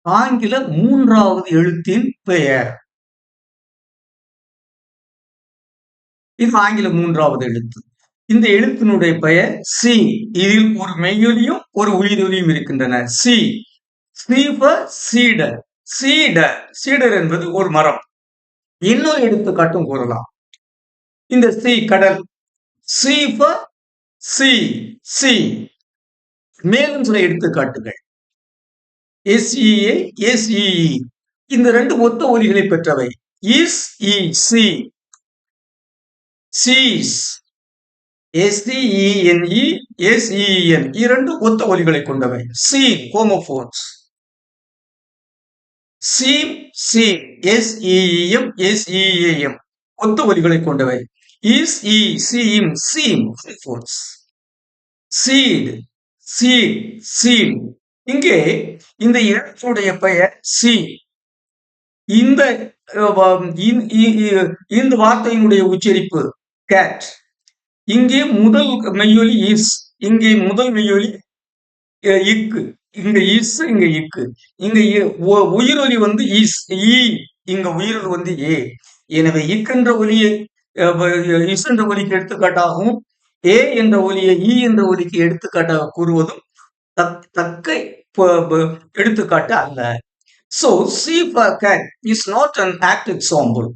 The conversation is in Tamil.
ஆங்கில மூன்றாவது எழுத்தின் பெயர். இது ஆங்கில மூன்றாவது எழுத்து. இந்த எழுத்தினுடைய பெயர் சி. இதில் ஒரு மெய்யொலியும் ஒரு உயிரொலியும் இருக்கின்றன. சி. சி ஃபார் சீடர். சீடர். சீடர் என்பது ஒரு மரம். இன்னொரு எடுத்துக்காட்டும் கூறலாம். இந்த சி கடல். C for C. சி. மேலும் சில எடுத்துக்காட்டுகள். SEA, SEE. இந்த ரெண்டு ஒத்த ஒலிகளை பெற்றவை. S, E, C. Sees. SCENE, SEN. இரண்டு ஒத்த ஒலிகளை கொண்டவை. Scene homophones. Seem, seam. SEEM, SEAM. ஒத்த ஒலிகளை கொண்டவை. S, E, seem, seam homophones. Seat, seat, seat. இங்கே இந்த எழுத்துடைய பெயர் சி. இந்த இந்த வார்த்தையினுடைய உச்சரிப்பு கேட். இங்கே முதல் மெய்யொலி இஸ். இங்கே முதல் மெய்யொலி இக்கு. இங்க இஸ், இங்க இக்கு. இங்க உயிரொலி வந்து இஸ், இ. இங்க உயிரொலி வந்து ஏ. எனவே இக்கென்ற ஒலியை இஸ் என்ற ஒலிக்கு எடுத்துக்காட்டாகவும், ஏ என்ற ஒலியை இ என்ற ஒலிக்கு எடுத்துக்காட்டாக கூறுவதும் தக்க எடுத்துக்காட்டு அல்ல. So, C for cat is not an apt example.